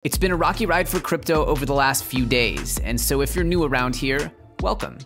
It's been a rocky ride for crypto over the last few days, and so if you're new around here, welcome.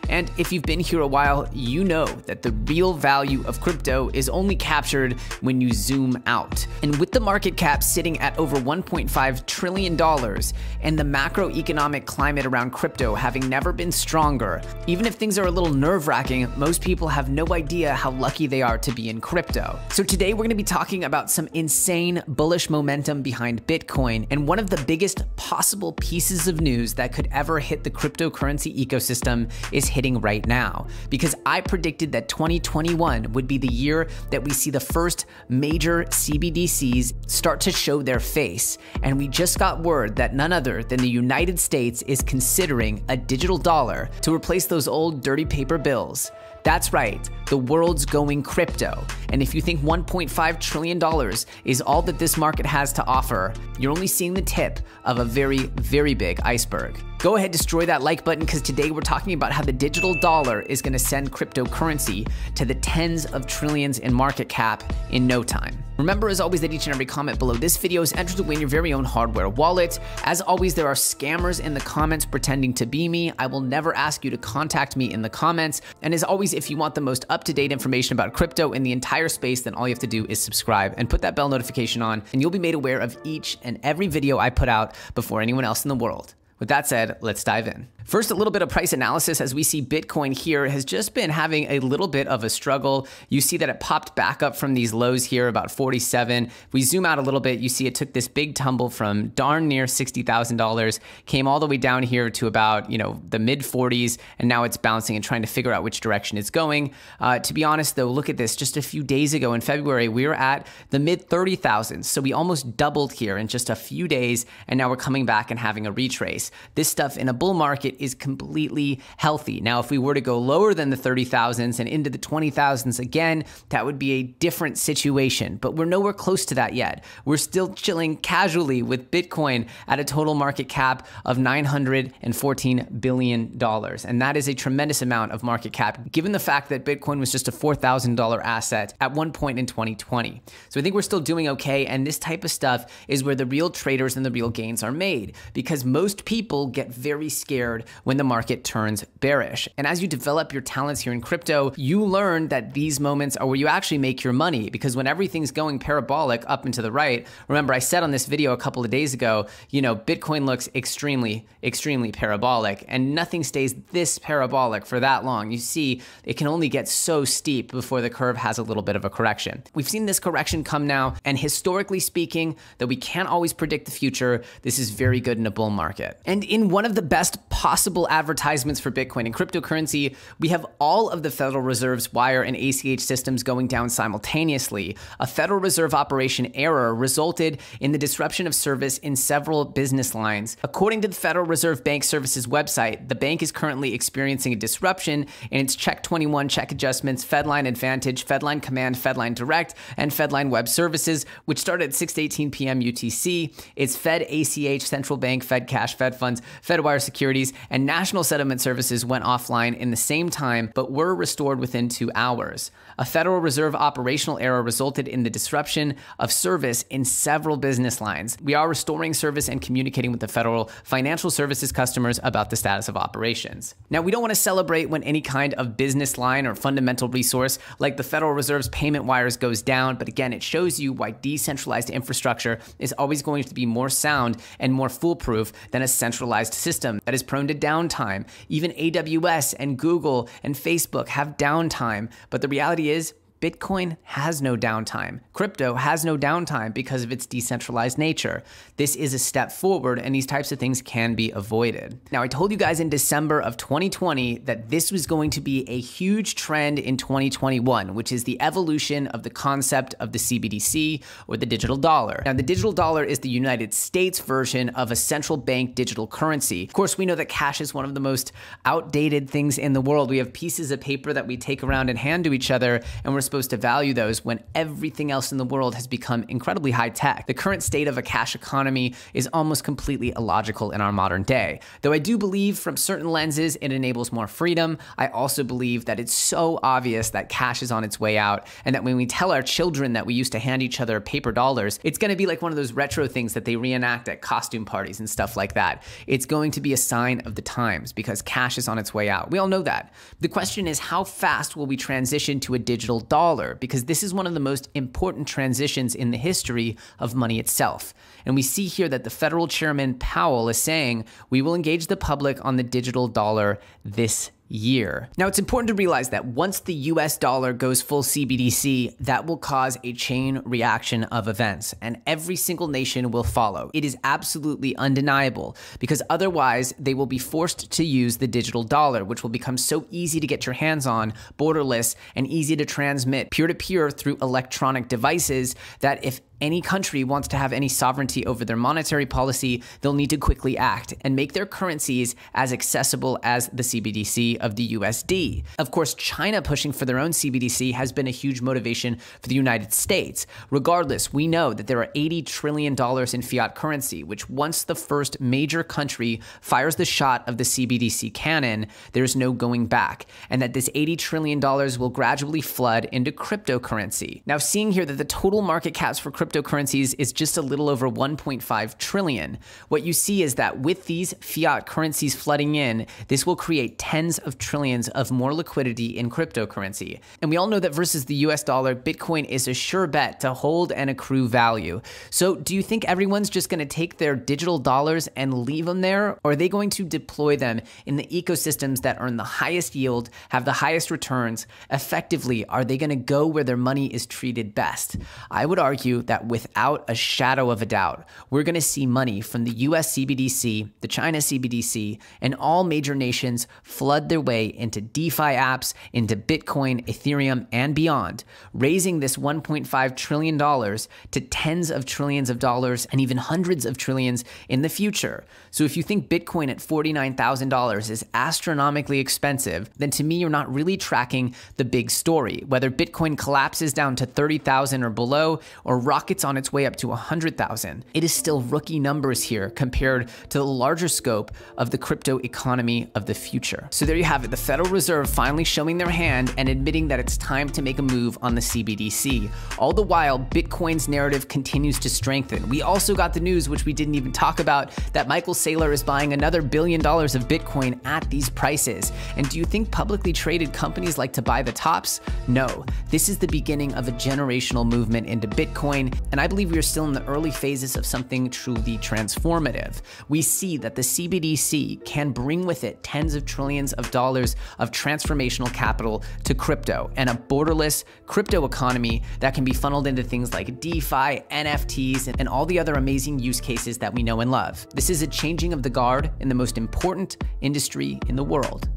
And if you've been here a while, you know that the real value of crypto is only captured when you zoom out. And with the market cap sitting at over $1.5 trillion and the macroeconomic climate around crypto having never been stronger, even if things are a little nerve-wracking, most people have no idea how lucky they are to be in crypto. So today we're going to be talking about some insane bullish momentum behind Bitcoin and one of the biggest possible pieces of news that could ever hit the cryptocurrency ecosystem is hitting right now, because I predicted that 2021 would be the year that we see the first major CBDCs start to show their face. And we just got word that none other than the United States is considering a digital dollar to replace those old dirty paper bills. That's right, the world's going crypto. And if you think $1.5 trillion is all that this market has to offer, you're only seeing the tip of a very, very big iceberg. Go ahead, destroy that like button, because today we're talking about how the digital dollar is going to send cryptocurrency to the tens of trillions in market cap in no time. Remember, as always, that each and every comment below this video is entered to win your very own hardware wallet. As always, there are scammers in the comments pretending to be me. I will never ask you to contact me in the comments. And as always, if you want the most up-to-date information about crypto in the entire space, then all you have to do is subscribe and put that bell notification on, and you'll be made aware of each and every video I put out before anyone else in the world. With that said, let's dive in. First, a little bit of price analysis. As we see, Bitcoin here has just been having a little bit of a struggle. You see that it popped back up from these lows here, about 47. If we zoom out a little bit, you see it took this big tumble from darn near $60,000, came all the way down here to about, the mid 40s, and now it's bouncing and trying to figure out which direction it's going. To be honest, though, look at this. Just a few days ago in February, we were at the mid 30,000s. So we almost doubled here in just a few days, and now we're coming back and having a retrace. This stuff in a bull market is completely healthy. Now, if we were to go lower than the 30,000s and into the 20,000s again, that would be a different situation, but we're nowhere close to that yet. We're still chilling casually with Bitcoin at a total market cap of $914 billion. And that is a tremendous amount of market cap, given the fact that Bitcoin was just a $4,000 asset at one point in 2020. So I think we're still doing okay. And this type of stuff is where the real traders and the real gains are made, because most people get very scared when the market turns bearish. And as you develop your talents here in crypto, you learn that these moments are where you actually make your money, because when everything's going parabolic up and to the right, remember I said on this video a couple of days ago, Bitcoin looks extremely, extremely parabolic, and nothing stays this parabolic for that long. You see, it can only get so steep before the curve has a little bit of a correction. We've seen this correction come now, and historically speaking, though we can't always predict the future, this is very good in a bull market. And in one of the best possible advertisements for Bitcoin and cryptocurrency, we have all of the Federal Reserve's wire and ACH systems going down simultaneously. A Federal Reserve operation error resulted in the disruption of service in several business lines. According to the Federal Reserve Bank Services website, the bank is currently experiencing a disruption in its Check 21 check adjustments, Fedline Advantage, Fedline Command, Fedline Direct, and Fedline Web Services, which started at 6:18 p.m. UTC. Its Fed ACH, Central Bank, Fed Cash, Fed Funds, Fedwire Securities, and National Settlement Services went offline in the same time, but were restored within 2 hours. A Federal Reserve operational error resulted in the disruption of service in several business lines. We are restoring service and communicating with the Federal Financial Services customers about the status of operations. Now, we don't want to celebrate when any kind of business line or fundamental resource like the Federal Reserve's payment wires goes down, but again, it shows you why decentralized infrastructure is always going to be more sound and more foolproof than a centralized system that is prone to downtime. Even AWS and Google and Facebook have downtime, but the reality is Bitcoin has no downtime. Crypto has no downtime because of its decentralized nature. This is a step forward, and these types of things can be avoided. Now, I told you guys in December of 2020 that this was going to be a huge trend in 2021, which is the evolution of the concept of the CBDC, or the digital dollar. Now, the digital dollar is the United States version of a central bank digital currency. Of course, we know that cash is one of the most outdated things in the world. We have pieces of paper that we take around and hand to each other, and we're supposed to value those when everything else in the world has become incredibly high tech? The current state of a cash economy is almost completely illogical in our modern day. Though I do believe from certain lenses it enables more freedom, I also believe that it's so obvious that cash is on its way out, and that when we tell our children that we used to hand each other paper dollars, it's going to be like one of those retro things that they reenact at costume parties and stuff like that. It's going to be a sign of the times because cash is on its way out. We all know that. The question is, how fast will we transition to a digital dollar? Because this is one of the most important transitions in the history of money itself. And we see here that the federal chairman Powell is saying, we will engage the public on the digital dollar this year. Now, it's important to realize that once the US dollar goes full CBDC, that will cause a chain reaction of events, and every single nation will follow. It is absolutely undeniable, because otherwise they will be forced to use the digital dollar, which will become so easy to get your hands on, borderless, and easy to transmit peer-to-peer through electronic devices, that if any country wants to have any sovereignty over their monetary policy, they'll need to quickly act and make their currencies as accessible as the CBDC of the USD. Of course, China pushing for their own CBDC has been a huge motivation for the United States. Regardless, we know that there are $80 trillion in fiat currency, which once the first major country fires the shot of the CBDC cannon, there's no going back, and that this $80 trillion will gradually flood into cryptocurrency. Now, seeing here that the total market caps for cryptocurrencies is just a little over 1.5 trillion. What you see is that with these fiat currencies flooding in, this will create tens of trillions of more liquidity in cryptocurrency. And we all know that versus the US dollar, Bitcoin is a sure bet to hold and accrue value. So do you think everyone's just going to take their digital dollars and leave them there? Or are they going to deploy them in the ecosystems that earn the highest yield, have the highest returns? Effectively, are they going to go where their money is treated best? I would argue that without a shadow of a doubt, we're going to see money from the US CBDC, the China CBDC, and all major nations flood their way into DeFi apps, into Bitcoin, Ethereum, and beyond, raising this $1.5 trillion to tens of trillions of dollars and even hundreds of trillions in the future. So if you think Bitcoin at $49,000 is astronomically expensive, then to me, you're not really tracking the big story. Whether Bitcoin collapses down to 30,000 or below, or rockets on its way up to 100,000, it is still rookie numbers here compared to the larger scope of the crypto economy of the future. So there you have it, the Federal Reserve finally showing their hand and admitting that it's time to make a move on the CBDC. All the while, Bitcoin's narrative continues to strengthen. We also got the news, which we didn't even talk about, that Michael Saylor is buying another $1 billion of Bitcoin at these prices. And do you think publicly traded companies like to buy the tops? No. This is the beginning of a generational movement into Bitcoin, and I believe we are still in the early phases of something truly transformative. We see that the CBDC can bring with it tens of trillions of dollars of transformational capital to crypto, and a borderless crypto economy that can be funneled into things like DeFi, NFTs, and all the other amazing use cases that we know and love. This is a changing of the guard in the most important industry in the world,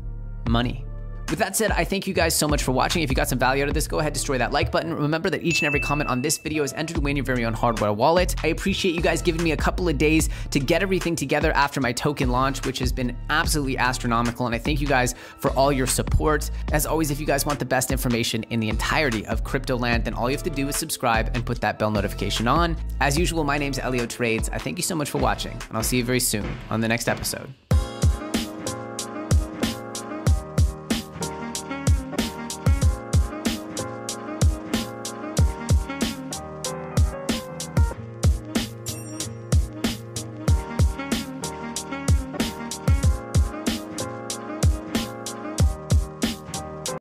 money. With that said, I thank you guys so much for watching. If you got some value out of this, go ahead, destroy that like button. Remember that each and every comment on this video is entered to win your very own hardware wallet. I appreciate you guys giving me a couple of days to get everything together after my token launch, which has been absolutely astronomical. And I thank you guys for all your support. As always, if you guys want the best information in the entirety of crypto land, then all you have to do is subscribe and put that bell notification on. As usual, my name's Elio Trades. I thank you so much for watching, and I'll see you very soon on the next episode.